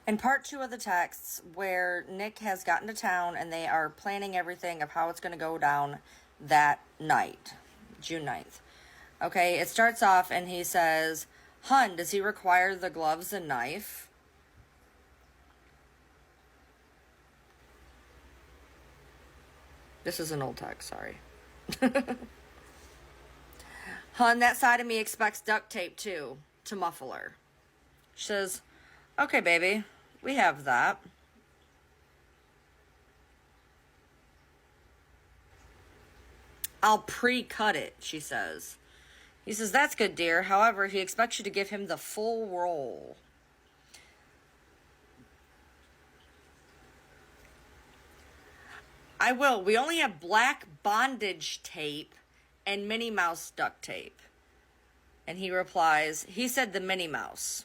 In part two of the texts, where Nick has gotten to town and they are planning everything of how it's going to go down that night, June 9th. Okay, it starts off and he says, Hun, does he require the gloves and knife? This is an old text, sorry. Hun, that side of me expects duct tape too, to muffle her. She says, okay, baby, we have that. I'll pre-cut it, she says. He says, that's good, dear. However, he expects you to give him the full roll. I will. We only have black bondage tape and Minnie Mouse duct tape. And he replies, he said the Minnie Mouse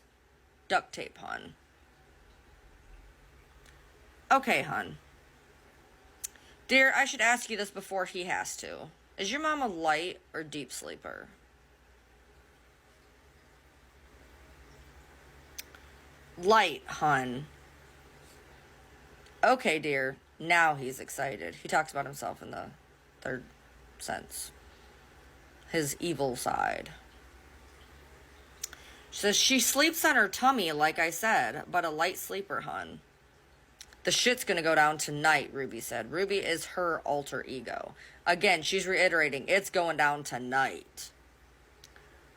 duct tape, hun. Okay, hun. Dear, I should ask you this before he has to. Is your mom a light or deep sleeper? Light, hun. Okay, dear. Now he's excited. He talks about himself in the third sense. His evil side. She says she sleeps on her tummy, like I said, but a light sleeper, hun. The shit's gonna go down tonight, Ruby said. Ruby is her alter ego. Again, she's reiterating, it's going down tonight.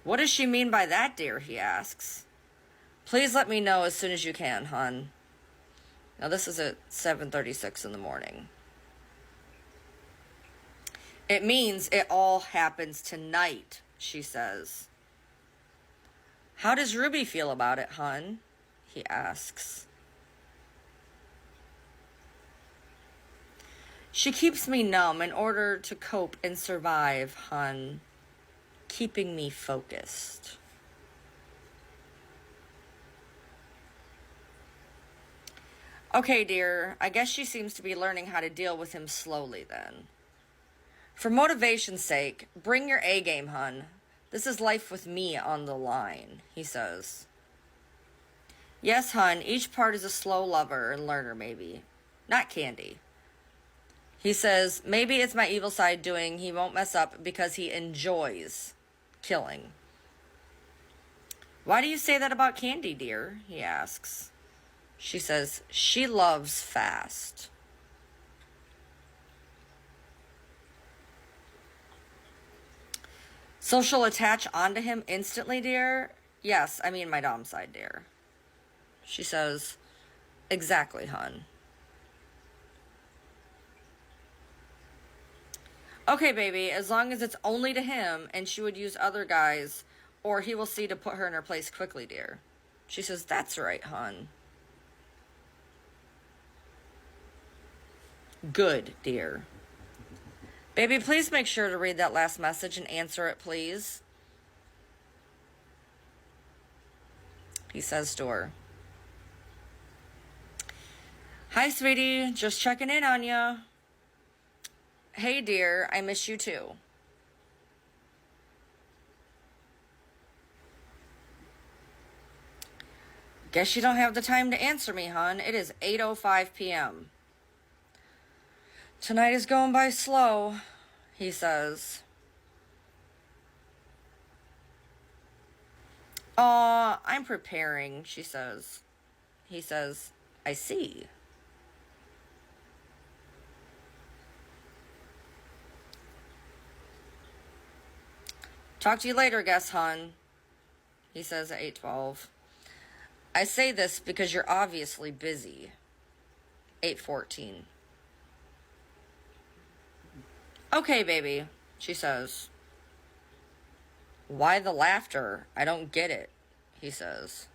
What does she mean by that, dear? He asks. Please let me know as soon as you can, hun. Now this is at 7:36 in the morning. It means it all happens tonight, she says. How does Ruby feel about it, hun? He asks. She keeps me numb in order to cope and survive, hun. Keeping me focused. Okay, dear, I guess she seems to be learning how to deal with him slowly then. For motivation's sake, bring your A game, hun. This is life with me on the line, he says. Yes, hun, each part is a slow lover and learner, maybe. Not Candy. He says, maybe it's my evil side doing he won't mess up because he enjoys killing. Why do you say that about Candy, dear? He asks. She says, she loves fast. So she'll attach onto him instantly, dear? Yes, I mean my dom side, dear. She says, exactly, hun. Okay, baby, as long as it's only to him and she would use other guys, or he will see to put her in her place quickly, dear. She says, that's right, hun. Good, dear. Baby, please make sure to read that last message and answer it, please. He says to her. Hi, sweetie. Just checking in on ya. Hey, dear. I miss you, too. Guess you don't have the time to answer me, hon. It is 8:05 p.m. Tonight is going by slow, he says. Aw, I'm preparing, she says. He says, I see. Talk to you later, guess, hon. He says at 8:12. I say this because you're obviously busy. 8:14. Okay, baby, she says. Why the laughter? I don't get it, he says.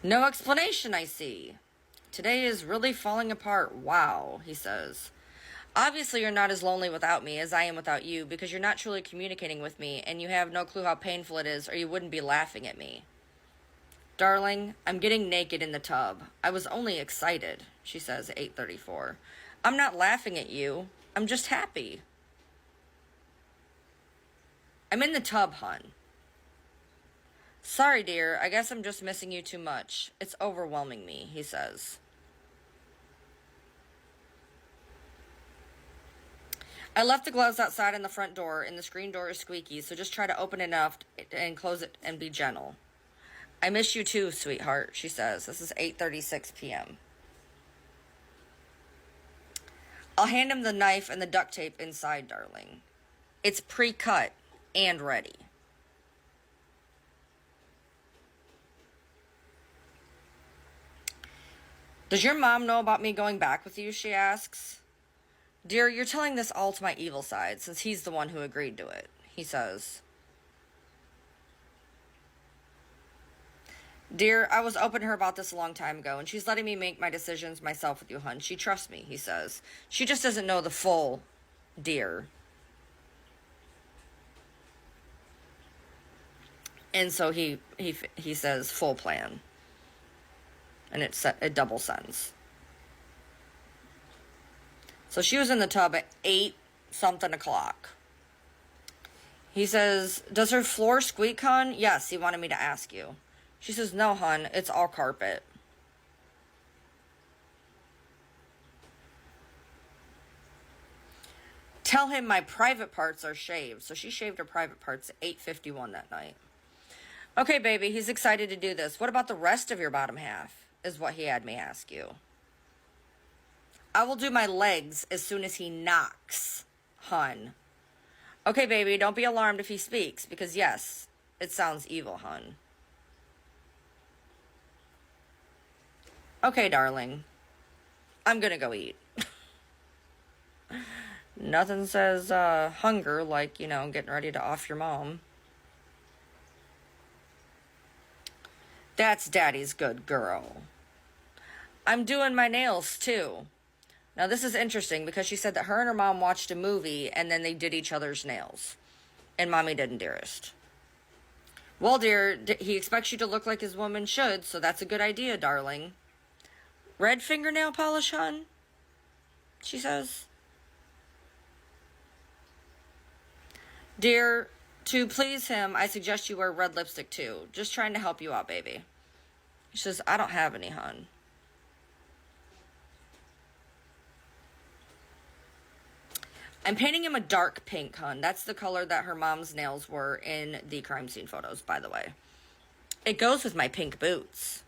No explanation, I see. Today is really falling apart. Wow, he says. Obviously, you're not as lonely without me as I am without you because you're not truly communicating with me and you have no clue how painful it is or you wouldn't be laughing at me. Darling, I'm getting naked in the tub. I was only excited, she says at 8:34. I'm not laughing at you. I'm just happy. I'm in the tub, hon. Sorry, dear. I guess I'm just missing you too much. It's overwhelming me, he says. I left the gloves outside on the front door, and the screen door is squeaky, so just try to open it enough and close it and be gentle. I miss you too, sweetheart, she says. This is 8:36 p.m. I'll hand him the knife and the duct tape inside, darling. It's pre-cut and ready. Does your mom know about me going back with you, she asks. Dear, you're telling this all to my evil side, since he's the one who agreed to it, he says. Dear, I was open to her about this a long time ago, and she's letting me make my decisions myself with you, hun. She trusts me, he says. She just doesn't know the full dear. And so he says full plan. And it double sends. So she was in the tub at 8-something o'clock. He says, does her floor squeak, hun? Yes, he wanted me to ask you. She says, no, hun, it's all carpet. Tell him my private parts are shaved. So she shaved her private parts at 8:51 that night. Okay, baby, he's excited to do this. What about the rest of your bottom half, is what he had me ask you. I will do my legs as soon as he knocks, hun. Okay, baby, don't be alarmed if he speaks, because yes, it sounds evil, hun. Okay, darling. I'm gonna go eat. Nothing says hunger like, getting ready to off your mom. That's Daddy's good girl. I'm doing my nails, too. Now, this is interesting because she said that her and her mom watched a movie and then they did each other's nails. And Mommy didn't, dearest. Well, dear, he expects you to look like his woman should, so that's a good idea, darling. Red fingernail polish, hun? She says. Dear, to please him, I suggest you wear red lipstick, too. Just trying to help you out, baby. She says, I don't have any, hun. I'm painting him a dark pink, hun. That's the color that her mom's nails were in the crime scene photos, by the way. It goes with my pink boots.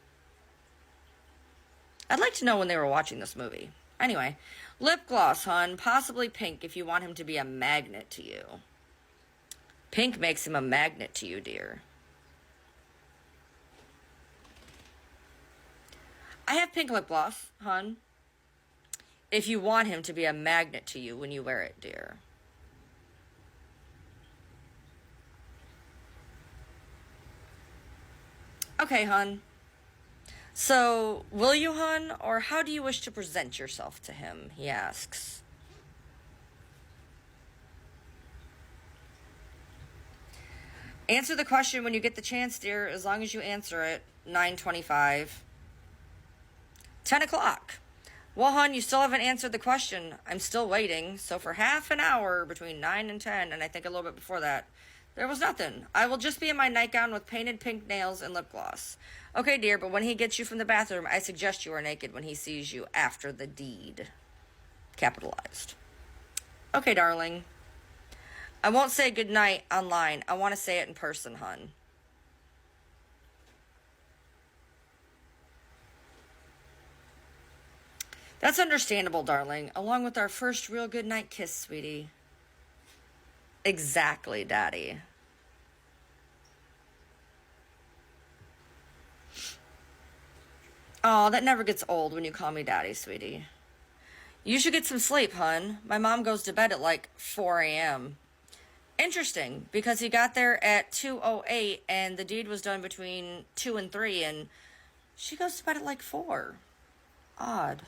I'd like to know when they were watching this movie. Anyway, lip gloss, hun. Possibly pink if you want him to be a magnet to you. Pink makes him a magnet to you, dear. I have pink lip gloss, hun. If you want him to be a magnet to you when you wear it, dear. Okay, hun. So, will you, hun, or how do you wish to present yourself to him, he asks. Answer the question when you get the chance, dear, as long as you answer it. 9:25. 10 o'clock. Well, hon, you still haven't answered the question. I'm still waiting. So for half an hour between 9 and 10, and I think a little bit before that, there was nothing. I will just be in my nightgown with painted pink nails and lip gloss. Okay, dear, but when he gets you from the bathroom, I suggest you are naked when he sees you after the deed. Capitalized. Okay, darling. I won't say goodnight online. I want to say it in person, hun. That's understandable, darling. Along with our first real good night kiss, sweetie. Exactly, Daddy. Oh, that never gets old when you call me Daddy, sweetie. You should get some sleep, hun. My mom goes to bed at like 4 a.m. Interesting, because he got there at 2:08 and the deed was done between 2 and 3, and she goes to bed at like 4. Odd.